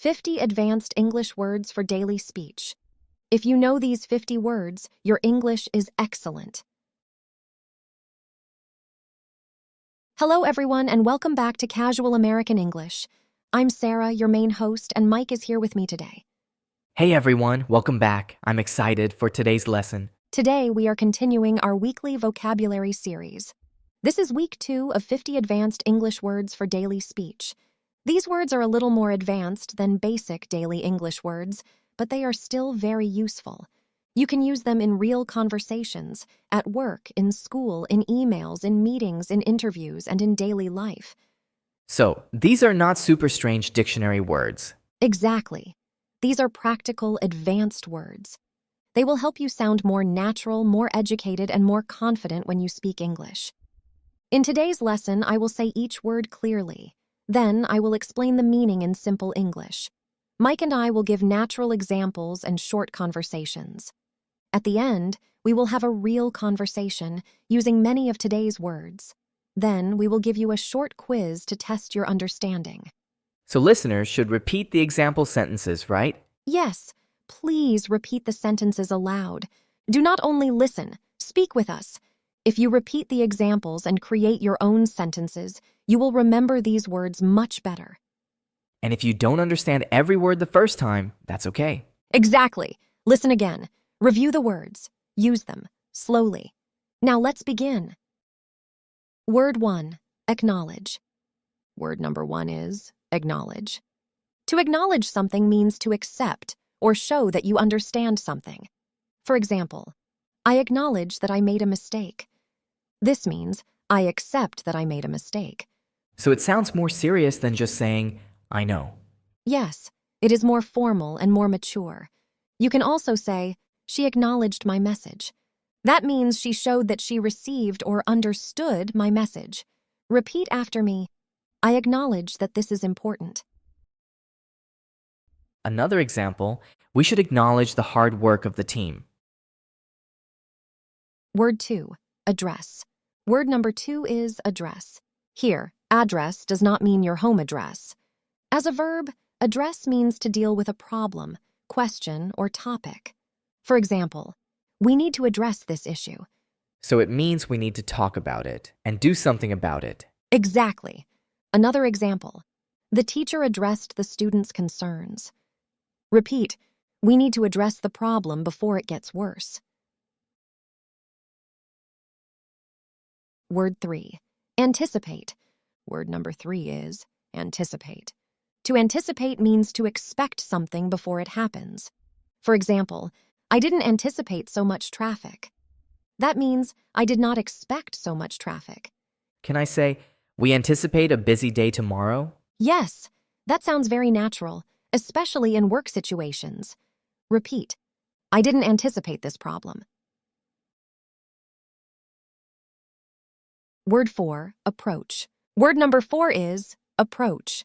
50 advanced English words for daily speech. If you know these 50 words, your English is excellent. Hello, everyone, and welcome back to Casual American English. I'm Sarah, your main host, and Mike is here with me today. Hey everyone, welcome back. I'm excited for today's lesson. Today, we are continuing our weekly vocabulary series. This is week 2 of 50 advanced English words for daily speech. These words are a little more advanced than basic daily English words, but they are still very useful. You can use them in real conversations, at work, in school, in emails, in meetings, in interviews, and in daily life. So, these are not super strange dictionary words. Exactly. These are practical, advanced words. They will help you sound more natural, more educated, and more confident when you speak English. In today's lesson, I will say each word clearly. Then, I will explain the meaning in simple English. Mike and I will give natural examples and short conversations. At the end, we will have a real conversation using many of today's words. Then, we will give you a short quiz to test your understanding. So listeners should repeat the example sentences, right? Yes, please repeat the sentences aloud. Do not only listen, speak with us. If you repeat the examples and create your own sentences, you will remember these words much better. And if you don't understand every word the first time, that's okay. Exactly. Listen again. Review the words. Use them slowly. Now let's begin. Word 1, acknowledge. Word number 1 is acknowledge. To acknowledge something means to accept or show that you understand something. For example, I acknowledge that I made a mistake. This means I accept that I made a mistake. So it sounds more serious than just saying, I know. Yes, it is more formal and more mature. You can also say, she acknowledged my message. That means she showed that she received or understood my message. Repeat after me. I acknowledge that this is important. Another example, we should acknowledge the hard work of the team. Word 2, address. Word number 2 is address. Here, address does not mean your home address. As a verb, address means to deal with a problem, question, or topic. For example, we need to address this issue. So it means we need to talk about it and do something about it. Exactly. Another example, the teacher addressed the students' concerns. Repeat, we need to address the problem before it gets worse. Word 3, anticipate. Word number 3 is anticipate. To anticipate means to expect something before it happens. For example, I didn't anticipate so much traffic. That means I did not expect so much traffic. Can I say, we anticipate a busy day tomorrow? Yes, that sounds very natural, especially in work situations. Repeat, I didn't anticipate this problem. Word 4, approach. Word number 4 is approach.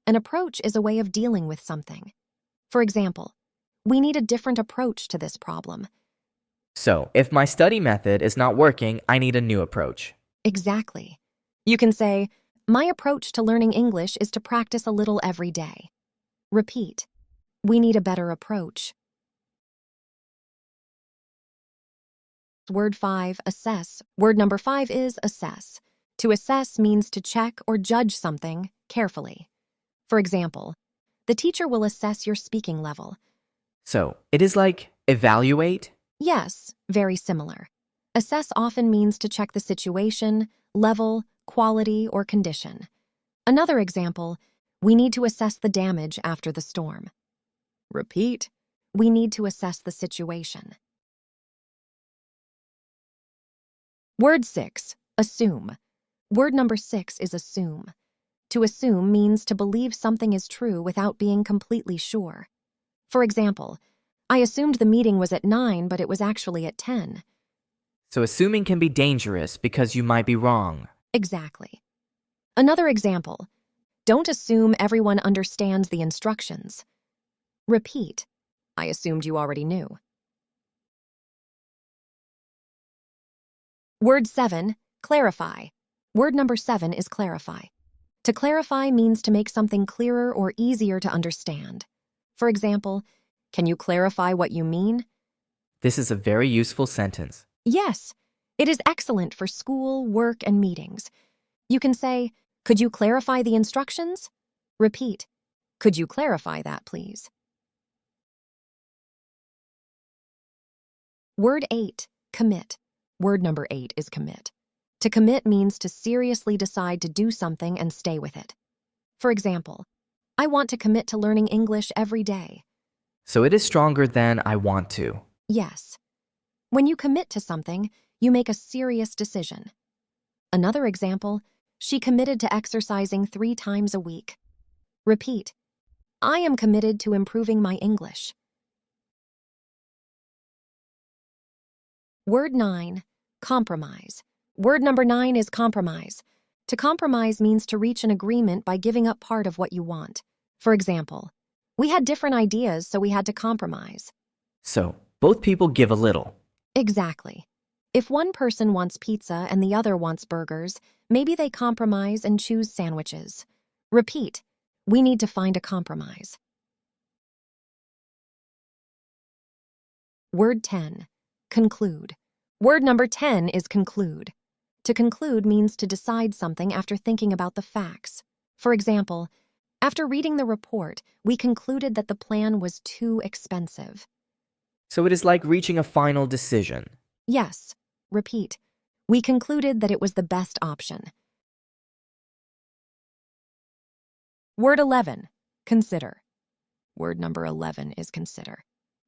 An approach is a way of dealing with something. For example, we need a different approach to this problem. So, if my study method is not working, I need a new approach. Exactly. You can say, my approach to learning English is to practice a little every day. Repeat, we need a better approach. Word 5, assess. Word number 5 is assess. To assess means to check or judge something carefully. For example, the teacher will assess your speaking level. So, it is like evaluate? Yes, very similar. Assess often means to check the situation, level, quality, or condition. Another example, we need to assess the damage after the storm. Repeat, we need to assess the situation. Word 6, assume. Word number 6 is assume. To assume means to believe something is true without being completely sure. For example, I assumed the meeting was at 9, but it was actually at 10. So assuming can be dangerous because you might be wrong. Exactly. Another example, don't assume everyone understands the instructions. Repeat, I assumed you already knew. Word 7, clarify. Word number 7 is clarify. To clarify means to make something clearer or easier to understand. For example, can you clarify what you mean? This is a very useful sentence. Yes, it is excellent for school, work, and meetings. You can say, could you clarify the instructions? Repeat, could you clarify that, please? Word 8, commit. Word number 8 is commit. To commit means to seriously decide to do something and stay with it. For example, I want to commit to learning English every day. So it is stronger than I want to. Yes. When you commit to something, you make a serious decision. Another example, she committed to exercising 3 times a week. Repeat, I am committed to improving my English. Word 9, compromise. Word number 9 is compromise. To compromise means to reach an agreement by giving up part of what you want. For example, we had different ideas, so we had to compromise. So, both people give a little. Exactly. If one person wants pizza and the other wants burgers, maybe they compromise and choose sandwiches. Repeat, we need to find a compromise. Word 10, conclude. Word number 10 is conclude. To conclude means to decide something after thinking about the facts. For example, after reading the report, we concluded that the plan was too expensive. So it is like reaching a final decision. Yes, repeat, we concluded that it was the best option. Word 11, consider. Word number 11 is consider.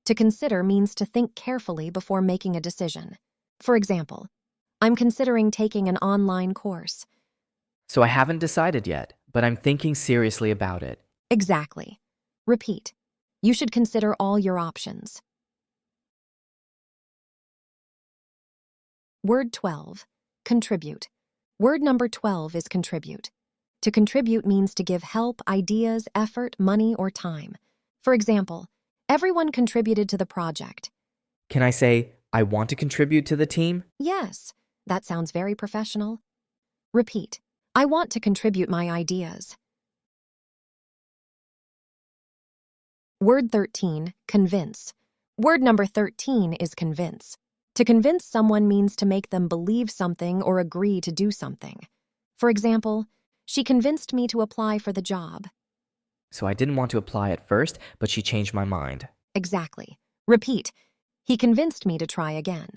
To consider means to think carefully before making a decision. For example, I'm considering taking an online course. So I haven't decided yet, but I'm thinking seriously about it. Exactly. Repeat, you should consider all your options. Word 12, contribute. Word number 12 is contribute. To contribute means to give help, ideas, effort, money, or time. For example, everyone contributed to the project. Can I say, I want to contribute to the team? Yes, that sounds very professional. Repeat, I want to contribute my ideas. Word 13, convince. Word number 13 is convince. To convince someone means to make them believe something or agree to do something. For example, she convinced me to apply for the job. So I didn't want to apply at first, but she changed my mind. Exactly. Repeat, he convinced me to try again.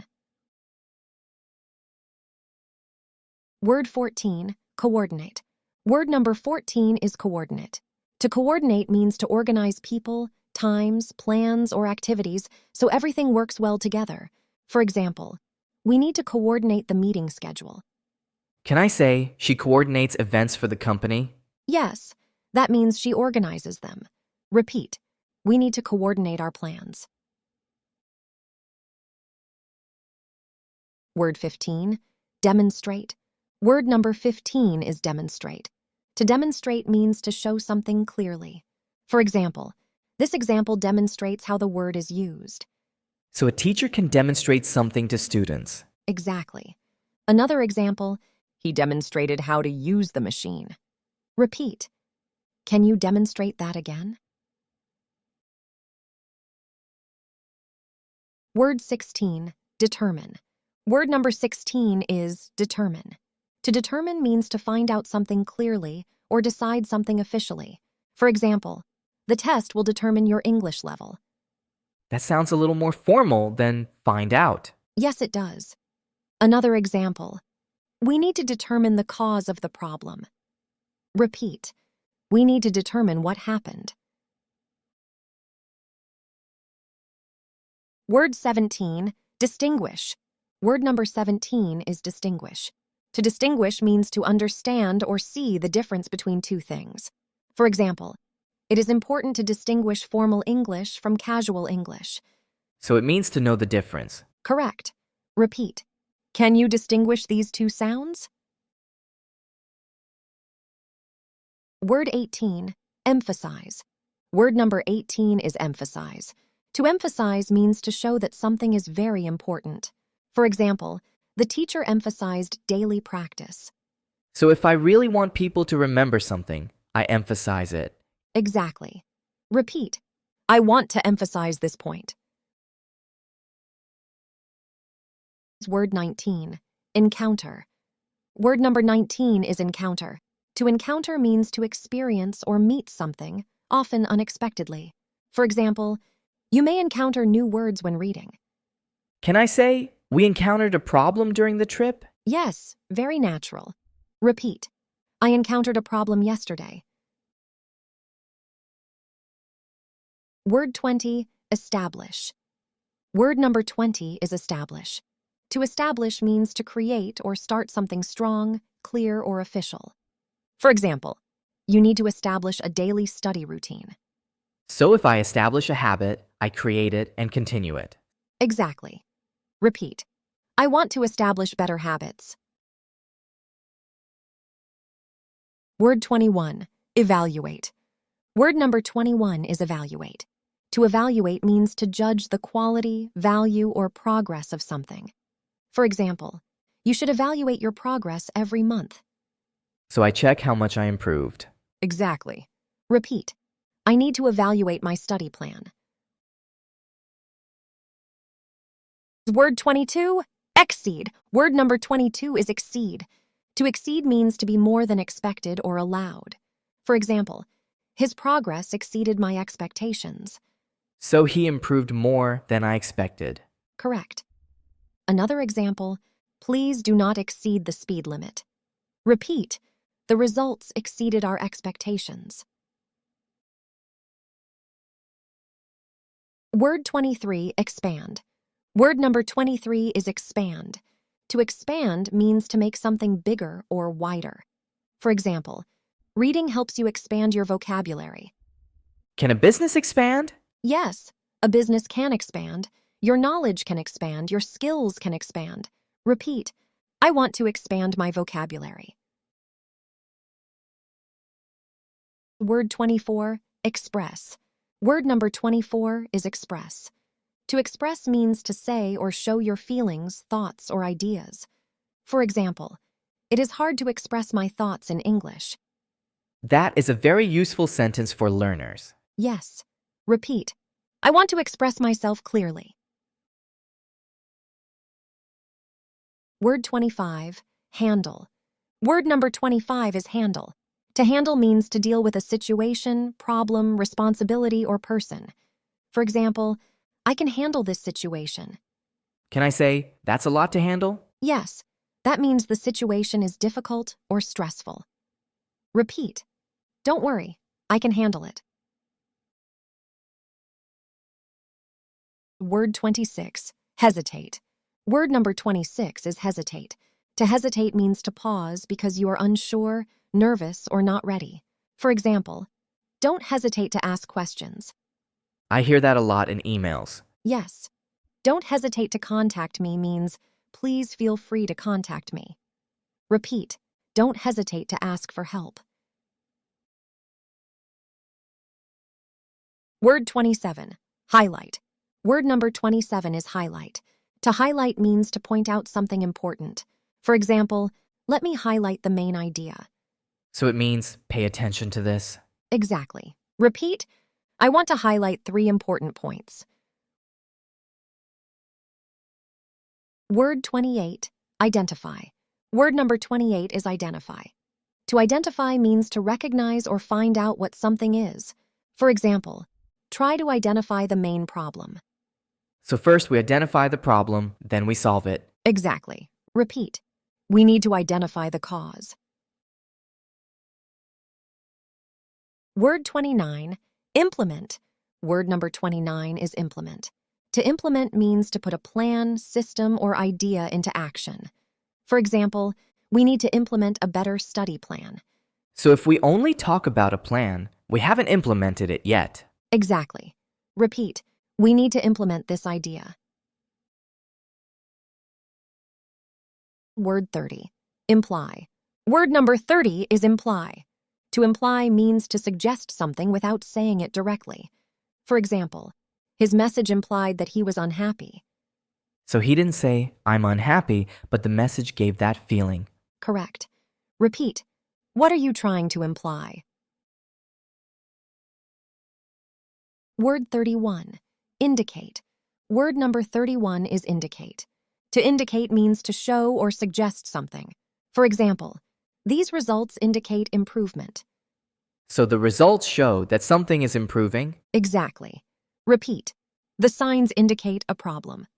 Word 14, coordinate. Word number 14 is coordinate. To coordinate means to organize people, times, plans, or activities so everything works well together. For example, we need to coordinate the meeting schedule. Can I say, she coordinates events for the company? Yes, that means she organizes them. Repeat, we need to coordinate our plans. Word 15, demonstrate. Word number 15 is demonstrate. To demonstrate means to show something clearly. For example, this example demonstrates how the word is used. So a teacher can demonstrate something to students. Exactly. Another example, he demonstrated how to use the machine. Repeat, can you demonstrate that again? Word 16, determine. Word number 16 is determine. To determine means to find out something clearly or decide something officially. For example, the test will determine your English level. That sounds a little more formal than find out. Yes, it does. Another example, we need to determine the cause of the problem. Repeat, we need to determine what happened. Word 17, distinguish. Word number 17 is distinguish. To distinguish means to understand or see the difference between two things. For example, it is important to distinguish formal English from casual English. So it means to know the difference. Correct. Repeat. Can you distinguish these two sounds? Word 18, emphasize. Word number 18 is emphasize. To emphasize means to show that something is very important. For example, the teacher emphasized daily practice. So if I really want people to remember something, I emphasize it. Exactly. Repeat. I want to emphasize this point. Word 19. Encounter. Word number 19 is encounter. To encounter means to experience or meet something, often unexpectedly. For example, you may encounter new words when reading. Can I say, we encountered a problem during the trip? Yes, very natural. Repeat. I encountered a problem yesterday. Word 20, establish. Word number 20 is establish. To establish means to create or start something strong, clear, or official. For example, you need to establish a daily study routine. So if I establish a habit, I create it and continue it. Exactly. Repeat. I want to establish better habits. Word 21, evaluate. Word number 21 is evaluate. To evaluate means to judge the quality, value, or progress of something. For example, you should evaluate your progress every month. So I check how much I improved. Exactly. Repeat. I need to evaluate my study plan. Word 22, exceed. Word number 22 is exceed. To exceed means to be more than expected or allowed. For example, his progress exceeded my expectations. So he improved more than I expected. Correct. Another example, please do not exceed the speed limit. Repeat, the results exceeded our expectations. Word 23, expand. Word number 23 is expand. To expand means to make something bigger or wider. For example, reading helps you expand your vocabulary. Can a business expand? Yes, a business can expand. Your knowledge can expand. Your skills can expand. Repeat, I want to expand my vocabulary. Word 24, express. Word number 24 is express. To express means to say or show your feelings, thoughts, or ideas. For example, it is hard to express my thoughts in English. That is a very useful sentence for learners. Yes. Repeat, I want to express myself clearly. Word 25, handle. Word number 25 is handle. To handle means to deal with a situation, problem, responsibility, or person. For example, I can handle this situation. Can I say, that's a lot to handle? Yes, that means the situation is difficult or stressful. Repeat, don't worry, I can handle it. Word 26, hesitate. Word number 26 is hesitate. To hesitate means to pause because you are unsure, nervous, or not ready. For example, don't hesitate to ask questions. I hear that a lot in emails. Yes. Don't hesitate to contact me means please feel free to contact me. Repeat, don't hesitate to ask for help. Word 27, highlight. Word number 27 is highlight. To highlight means to point out something important. For example, let me highlight the main idea. So it means pay attention to this. Exactly. Repeat, I want to highlight 3 important points. Word 28, identify. Word number 28 is identify. To identify means to recognize or find out what something is. For example, try to identify the main problem. So first we identify the problem, then we solve it. Exactly. Repeat, we need to identify the cause. Word 29, implement. Word number 29 is implement. To implement means to put a plan, system, or idea into action. For example, we need to implement a better study plan. So if we only talk about a plan, we haven't implemented it yet. Exactly. Repeat, we need to implement this idea. Word 30, imply. Word number 30 is imply. To imply means to suggest something without saying it directly. For example, his message implied that he was unhappy. So he didn't say, I'm unhappy, but the message gave that feeling. Correct. Repeat. What are you trying to imply? Word 31. Indicate. Word number 31 is indicate. To indicate means to show or suggest something. For example, these results indicate improvement. So the results show that something is improving. Exactly. Repeat. The signs indicate a problem.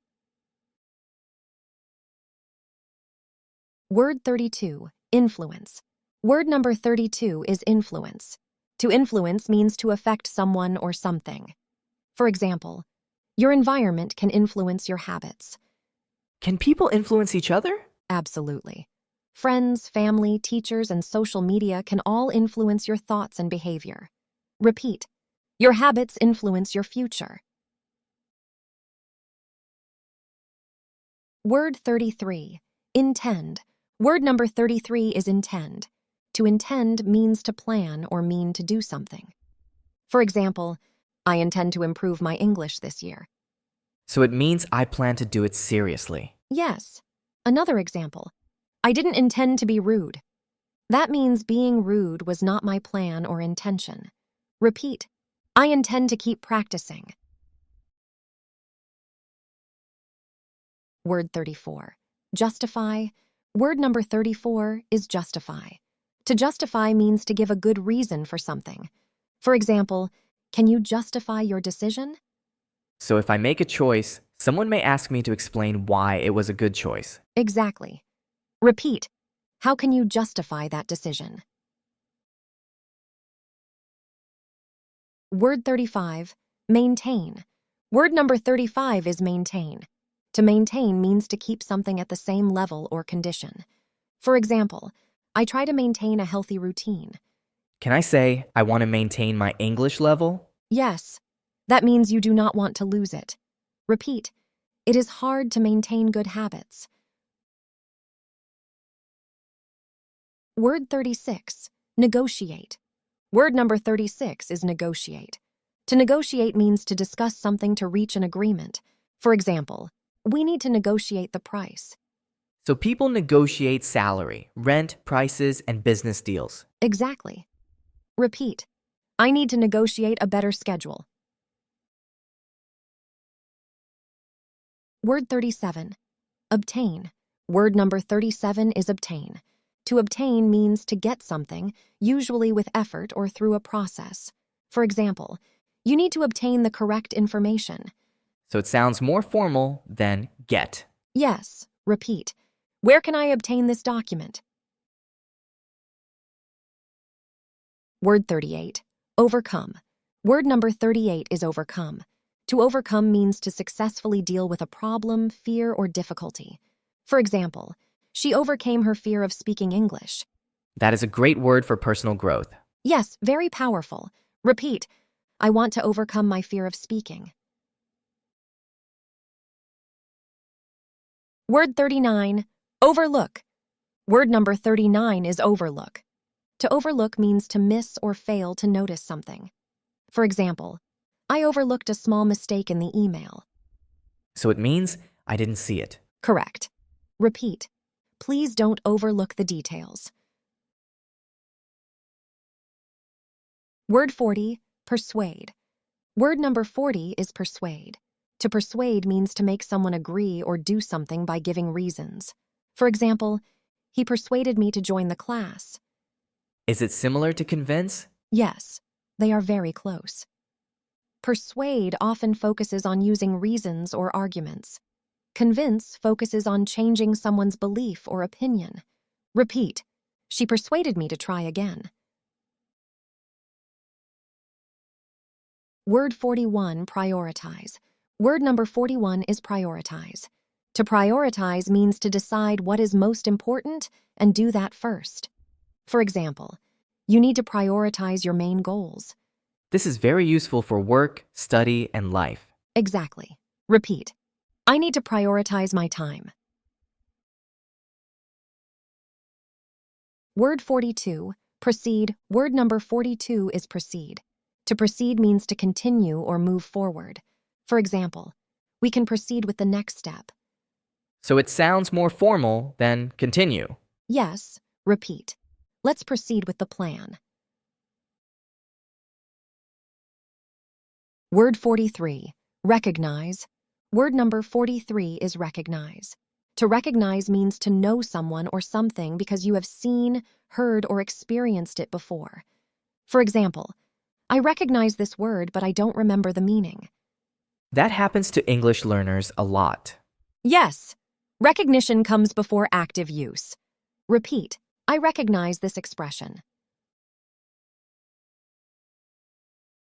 Word 32. Influence. Word number 32 is influence. To influence means to affect someone or something. For example, your environment can influence your habits. Can people influence each other? Absolutely. Friends, family, teachers, and social media can all influence your thoughts and behavior. Repeat. Your habits influence your future. Word 33. Intend. Word number 33 is intend. To intend means to plan or mean to do something. For example, I intend to improve my English this year. So it means I plan to do it seriously. Yes. Another example. I didn't intend to be rude. That means being rude was not my plan or intention. Repeat. I intend to keep practicing. Word 34. Justify. Word number 34 is justify. To justify means to give a good reason for something. For example, can you justify your decision? So if I make a choice, someone may ask me to explain why it was a good choice. Exactly. Repeat. How can you justify that decision? Word 35. Maintain. Word number 35 is maintain. To maintain means to keep something at the same level or condition. For example, I try to maintain a healthy routine. Can I say I want to maintain my English level? Yes, that means you do not want to lose it. Repeat. It is hard to maintain good habits. Word 36. Negotiate. Word number 36 is negotiate. To negotiate means to discuss something to reach an agreement. For example, we need to negotiate the price. So people negotiate salary, rent, prices, and business deals. Exactly. Repeat. I need to negotiate a better schedule. Word 37. Obtain. Word number 37 is obtain. To obtain means to get something, usually with effort or through a process. For example, you need to obtain the correct information. So it sounds more formal than get. Yes, repeat. Where can I obtain this document? Word 38. Overcome. Word number 38 is overcome. To overcome means to successfully deal with a problem, fear, or difficulty. For example, she overcame her fear of speaking English. That is a great word for personal growth. Yes, very powerful. Repeat. I want to overcome my fear of speaking. Word 39. Overlook. Word number 39 is overlook. To overlook means to miss or fail to notice something. For example, I overlooked a small mistake in the email. So it means I didn't see it. Correct. Repeat. Please don't overlook the details. Word 40. Persuade. Word number 40 is persuade. To persuade means to make someone agree or do something by giving reasons. For example, he persuaded me to join the class. Is it similar to convince? Yes, they are very close. Persuade often focuses on using reasons or arguments. Convince focuses on changing someone's belief or opinion. Repeat. She persuaded me to try again. Word 41, prioritize. Word number 41 is prioritize. To prioritize means to decide what is most important and do that first. For example, you need to prioritize your main goals. This is very useful for work, study, and life. Exactly. Repeat. I need to prioritize my time. Word 42, proceed. Word number 42 is proceed. To proceed means to continue or move forward. For example, we can proceed with the next step. So it sounds more formal than continue. Yes, repeat. Let's proceed with the plan. Word 43, recognize. Word number 43 is recognize. To recognize means to know someone or something because you have seen, heard, or experienced it before. For example, I recognize this word, but I don't remember the meaning. That happens to English learners a lot. Yes, recognition comes before active use. Repeat, I recognize this expression.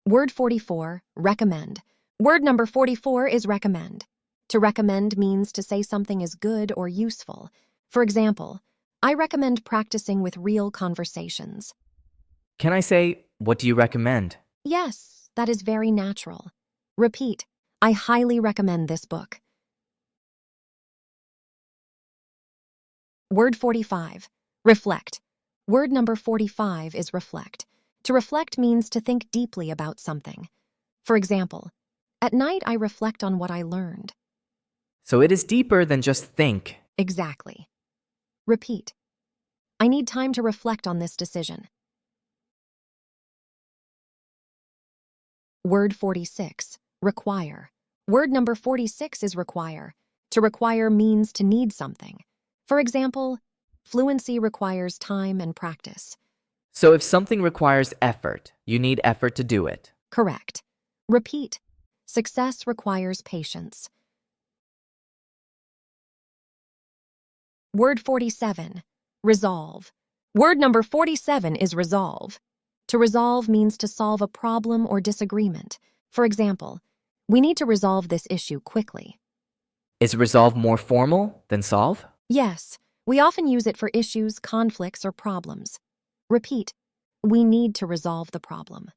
Word 44, recommend. Word number 44 is recommend. To recommend means to say something is good or useful. For example, I recommend practicing with real conversations. Can I say, what do you recommend? Yes, that is very natural. Repeat, I highly recommend this book. Word 45, reflect. Word number 45 is reflect. To reflect means to think deeply about something. For example, at night I reflect on what I learned. So it is deeper than just think. Exactly. Repeat, I need time to reflect on this decision. Word 46, require. Word number 46 is require. To require means to need something. For example, fluency requires time and practice. So if something requires effort, you need effort to do it. Correct. Repeat, success requires patience. Word 47, resolve. Word number 47 is resolve. To resolve means to solve a problem or disagreement. For example, we need to resolve this issue quickly. Is resolve more formal than solve? Yes, we often use it for issues, conflicts, or problems. Repeat, we need to resolve the problem.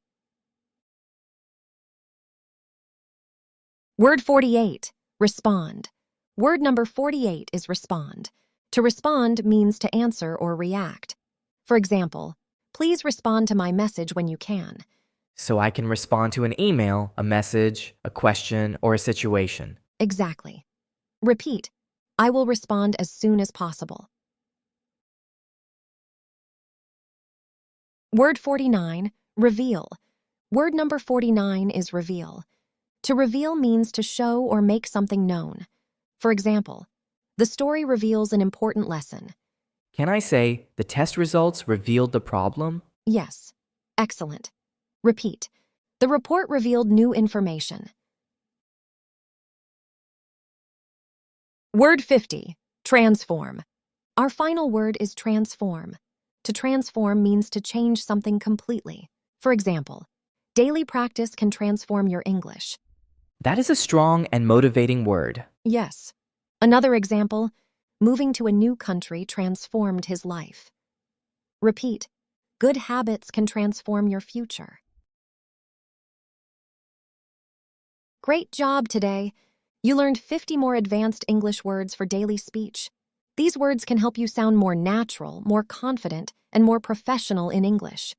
Word 48, respond. Word number 48 is respond. To respond means to answer or react. For example, please respond to my message when you can. So I can respond to an email, a message, a question, or a situation. Exactly. Repeat, I will respond as soon as possible. Word 49, reveal. Word number 49 is reveal. To reveal means to show or make something known. For example, the story reveals an important lesson. Can I say, the test results revealed the problem? Yes. Excellent. Repeat, the report revealed new information. Word 50, transform. Our final word is transform. To transform means to change something completely. For example, daily practice can transform your English. That is a strong and motivating word. Yes. Another example, moving to a new country transformed his life. Repeat, good habits can transform your future. Great job today. You learned 50 more advanced English words for daily speech. These words can help you sound more natural, more confident, and more professional in English.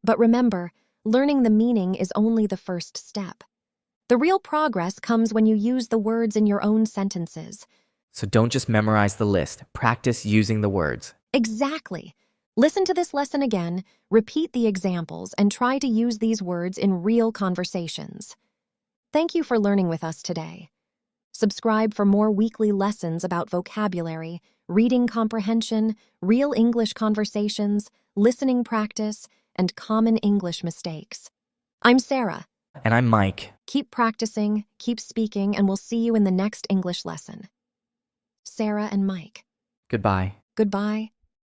But remember, learning the meaning is only the first step. The real progress comes when you use the words in your own sentences. So don't just memorize the list. Practice using the words. Exactly. Listen to this lesson again, repeat the examples, and try to use these words in real conversations. Thank you for learning with us today. Subscribe for more weekly lessons about vocabulary, reading comprehension, real English conversations, listening practice, and common English mistakes. I'm Sarah. And I'm Mike. Keep practicing, keep speaking, and we'll see you in the next English lesson. Sarah and Mike. Goodbye. Goodbye.